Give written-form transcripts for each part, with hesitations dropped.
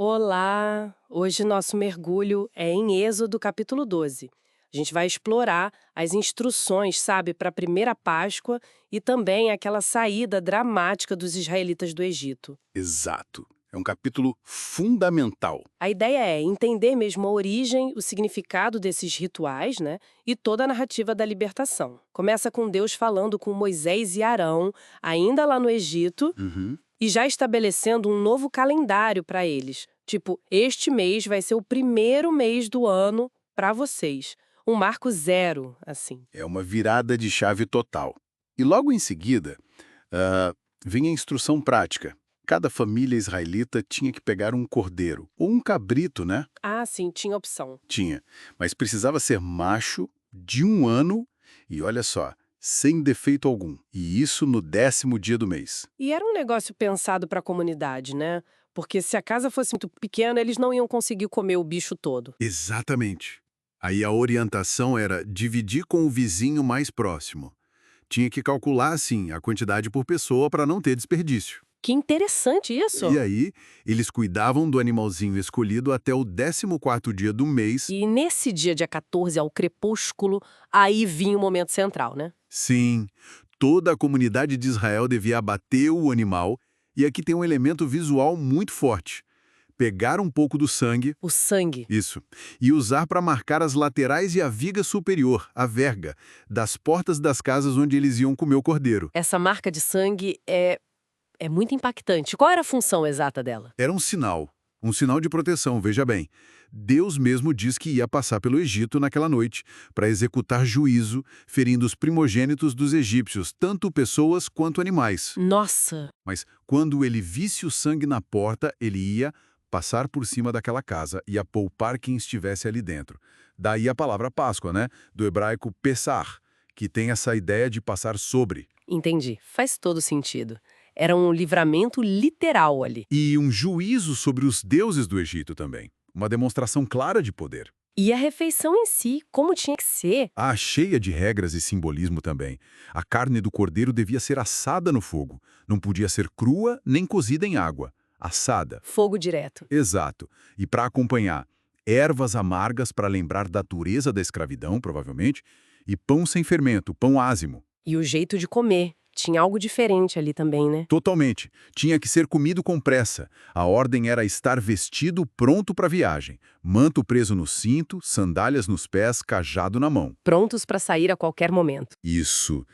Olá! Hoje nosso mergulho é em Êxodo capítulo 12. A gente vai explorar as instruções, sabe, para a primeira Páscoa e também aquela saída dramática dos israelitas do Egito. Exato. É um capítulo fundamental. A ideia é entender mesmo a origem, o significado desses rituais, né? E toda a narrativa da libertação. Começa com Deus falando com Moisés e Arão, ainda lá no Egito, Uhum. e já estabelecendo um novo calendário para eles. Tipo, este mês vai ser o primeiro mês do ano para vocês. Um marco zero, assim. É uma virada de chave total. E logo em seguida, ah, vem a instrução prática. Cada família israelita tinha que pegar um cordeiro, ou um cabrito, né? Ah, sim, tinha opção. Tinha. Mas precisava ser macho, de 1 ano, e olha só, sem defeito algum. E isso no 10º dia do mês. E era um negócio pensado para a comunidade, né? Porque se a casa fosse muito pequena, eles não iam conseguir comer o bicho todo. Exatamente. Aí a orientação era dividir com o vizinho mais próximo. Tinha que calcular, assim, a quantidade por pessoa para não ter desperdício. Que interessante E isso! aí, eles cuidavam do animalzinho escolhido até o 14º dia do mês. E nesse dia 14, ao crepúsculo, aí vinha o momento central, né? Sim, toda a comunidade de Israel devia abater o animal, e aqui tem um elemento visual muito forte. Pegar um pouco do sangue, O sangue. isso, e usar para marcar as laterais e a viga superior, a verga, das portas das casas onde eles iam comer o cordeiro. Essa marca de sangue é muito impactante. Qual era a função exata dela? Era um sinal de proteção, veja bem. Deus mesmo diz que ia passar pelo Egito naquela noite, para executar juízo, ferindo os primogênitos dos egípcios, tanto pessoas quanto animais. Nossa! Mas quando ele visse o sangue na porta, ele ia passar por cima daquela casa e ia poupar quem estivesse ali dentro. Daí a palavra Páscoa, né? Do hebraico Pessar, que tem essa ideia de passar sobre. Entendi. Faz todo sentido. Era um livramento literal ali. E um juízo sobre os deuses do Egito também. Uma demonstração clara de poder. E a refeição em si, como tinha que ser? Ah, cheia de regras e simbolismo também. A carne do cordeiro devia ser assada no fogo. Não podia ser crua nem cozida em água. Assada. Fogo direto. Exato. E para acompanhar, ervas amargas para lembrar da dureza da escravidão, provavelmente, e pão sem fermento, pão ázimo. E o jeito de comer. Tinha algo diferente ali também, né? Totalmente. Tinha que ser comido com pressa. A ordem era estar vestido pronto para a viagem. Manto preso no cinto, sandálias nos pés, cajado na mão. Prontos para sair a qualquer momento. Isso.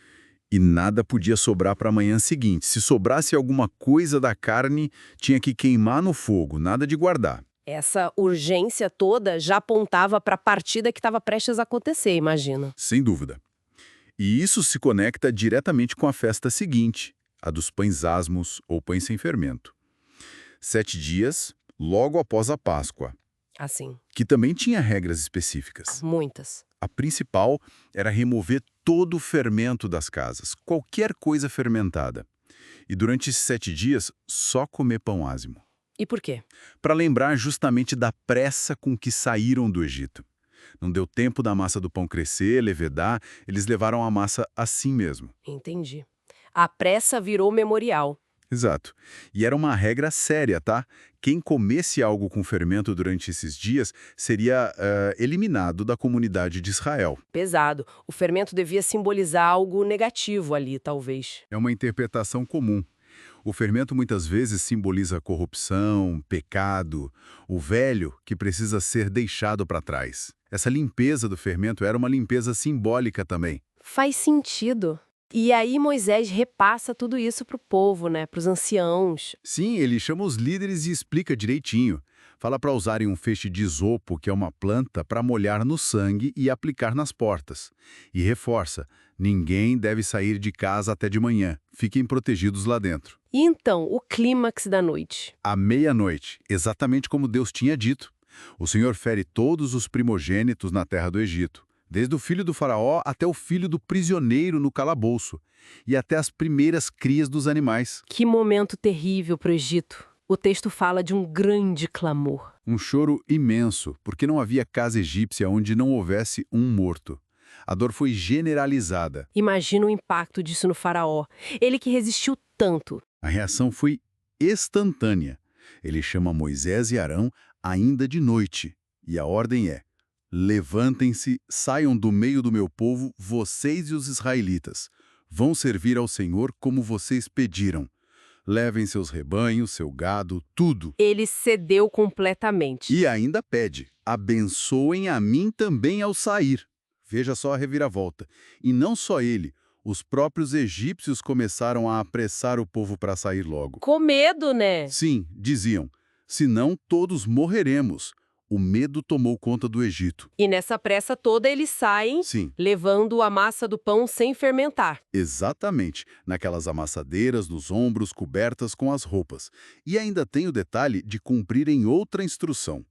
E nada podia sobrar para a manhã seguinte. Se sobrasse alguma coisa da carne, tinha que queimar no fogo, nada de guardar. Essa urgência toda já apontava para a partida que estava prestes a acontecer, imagino. Sem dúvida. E isso se conecta diretamente com a festa seguinte, a dos pães asmos ou pães sem fermento. 7 dias, logo após a Páscoa, Assim, que também tinha regras específicas. muitas. A principal era remover todo o fermento das casas, qualquer coisa fermentada. E durante esses 7 dias, só comer pão ázimo. E por quê? Para lembrar justamente da pressa com que saíram do Egito. Não deu tempo da massa do pão crescer, levedar, eles levaram a massa assim mesmo. Entendi. A pressa virou memorial. Exato. E era uma regra séria, tá? Quem comesse algo com fermento durante esses dias seria eliminado da comunidade de Israel. Pesado. O fermento devia simbolizar algo negativo ali, talvez. É uma interpretação comum. O fermento muitas vezes simboliza corrupção, pecado, o velho que precisa ser deixado para trás. Essa limpeza do fermento era uma limpeza simbólica também. Faz sentido. E aí Moisés repassa tudo isso para o povo, né? Para os anciãos. Sim, ele chama os líderes e explica direitinho. Fala para usarem um feixe de isopo, que é uma planta, para molhar no sangue e aplicar nas portas. E reforça, ninguém deve sair de casa até de manhã. Fiquem protegidos lá dentro. E então, o clímax da noite. À meia-noite, exatamente como Deus tinha dito, o Senhor fere todos os primogênitos na terra do Egito, desde o filho do faraó até o filho do prisioneiro no calabouço, e até as primeiras crias dos animais. Que momento terrível para o Egito. O texto fala de um grande clamor. Um choro imenso, porque não havia casa egípcia onde não houvesse um morto. A dor foi generalizada. Imagina o impacto disso no faraó. Ele que resistiu tanto. A reação foi instantânea. Ele chama Moisés e Arão ainda de noite, e a ordem é: levantem-se, saiam do meio do meu povo, vocês e os israelitas. Vão servir ao Senhor como vocês pediram. Levem seus rebanhos, seu gado, tudo. Ele cedeu completamente. E ainda pede: abençoem a mim também ao sair. Veja só a reviravolta. E não só ele, os próprios egípcios começaram a apressar o povo para sair logo. Com medo, né? Sim, diziam, senão todos morreremos. O medo tomou conta do Egito. E nessa pressa toda eles saem, Sim, levando a massa do pão sem fermentar. exatamente, naquelas amassadeiras nos ombros cobertas com as roupas. E ainda tem o detalhe de cumprirem outra instrução.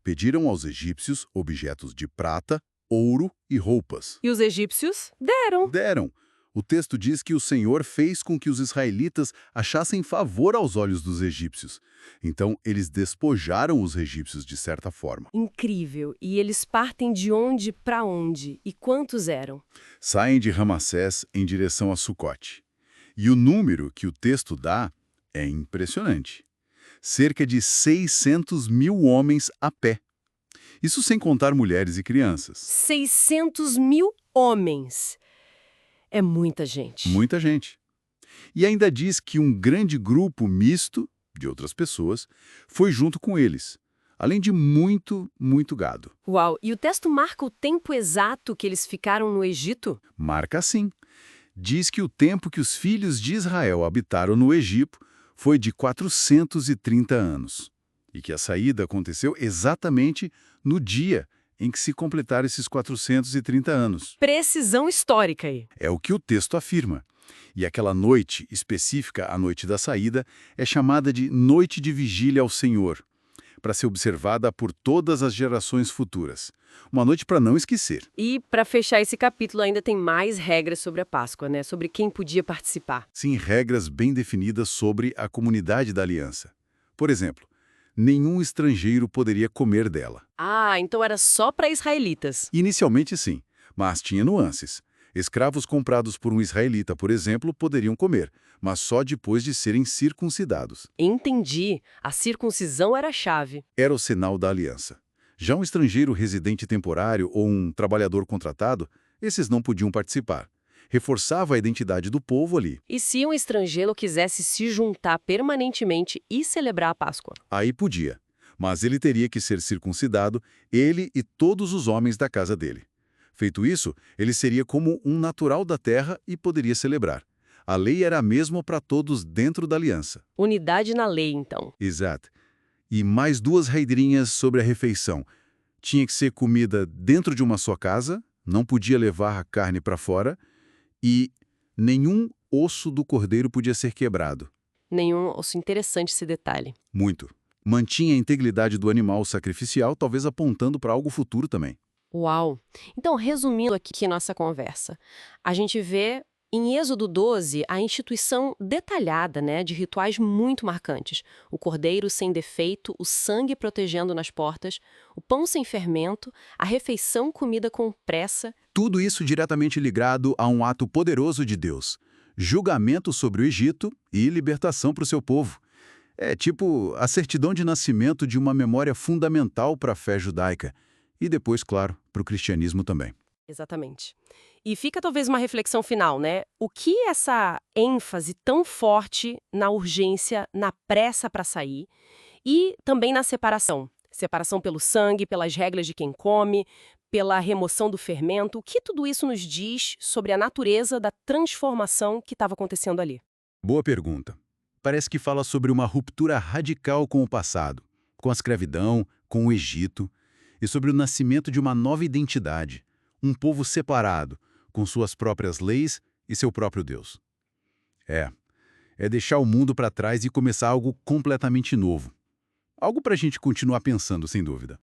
Pediram aos egípcios objetos de prata, ouro e roupas. E os egípcios deram. Deram. O texto diz que o Senhor fez com que os israelitas achassem favor aos olhos dos egípcios. Então, eles despojaram os egípcios de certa forma. Incrível. E eles partem de onde para onde? E quantos eram? Saem de Ramassés em direção a Sucote. E o número que o texto dá é impressionante. Cerca de 600 mil homens a pé. Isso sem contar mulheres e crianças. 600 mil homens. É muita gente. Muita gente. E ainda diz que um grande grupo misto de outras pessoas foi junto com eles, além de muito, muito gado. Uau! E o texto marca o tempo exato que eles ficaram no Egito? Marca assim. Diz que o tempo que os filhos de Israel habitaram no Egito foi de 430 anos. E que a saída aconteceu exatamente no dia em que se completaram esses 430 anos. Precisão histórica aí. É o que o texto afirma. E aquela noite específica, a noite da saída, é chamada de Noite de Vigília ao Senhor, para ser observada por todas as gerações futuras. Uma noite para não esquecer. E para fechar esse capítulo ainda tem mais regras sobre a Páscoa, né? Sobre quem podia participar. Sim, regras bem definidas sobre a comunidade da aliança. Por exemplo, nenhum estrangeiro poderia comer dela. Ah, então era só para israelitas. Inicialmente sim, mas tinha nuances. Escravos comprados por um israelita, por exemplo, poderiam comer, mas só depois de serem circuncidados. Entendi. A circuncisão era a chave. Era o sinal da aliança. Já um estrangeiro residente temporário ou um trabalhador contratado, esses não podiam participar. Reforçava a identidade do povo ali. E se um estrangeiro quisesse se juntar permanentemente e celebrar a Páscoa? Aí podia, mas ele teria que ser circuncidado, ele e todos os homens da casa dele. Feito isso, ele seria como um natural da terra e poderia celebrar. A lei era a mesma para todos dentro da aliança. Unidade na lei, então. Exato. E mais duas regrinhas sobre a refeição. Tinha que ser comida dentro de uma só casa, não podia levar a carne para fora, e nenhum osso do cordeiro podia ser quebrado. Nenhum osso. Interessante esse detalhe. Muito. Mantinha a integridade do animal sacrificial, talvez apontando para algo futuro também. Uau! Então, resumindo aqui nossa conversa, a gente vê em Êxodo 12 a instituição detalhada, né, de rituais muito marcantes. O cordeiro sem defeito, o sangue protegendo nas portas, o pão sem fermento, a refeição comida com pressa. Tudo isso diretamente ligado a um ato poderoso de Deus. Julgamento sobre o Egito e libertação para o seu povo. É tipo a certidão de nascimento de uma memória fundamental para a fé judaica. E depois, claro, para o cristianismo também. Exatamente. E fica talvez uma reflexão final, né? O que essa ênfase tão forte na urgência, na pressa para sair e também na separação? Separação pelo sangue, pelas regras de quem come, pela remoção do fermento. O que tudo isso nos diz sobre a natureza da transformação que estava acontecendo ali? Boa pergunta. Parece que fala sobre uma ruptura radical com o passado, com a escravidão, com o Egito, e sobre o nascimento de uma nova identidade, um povo separado, com suas próprias leis e seu próprio Deus. É deixar o mundo para trás e começar algo completamente novo. Algo para a gente continuar pensando, sem dúvida.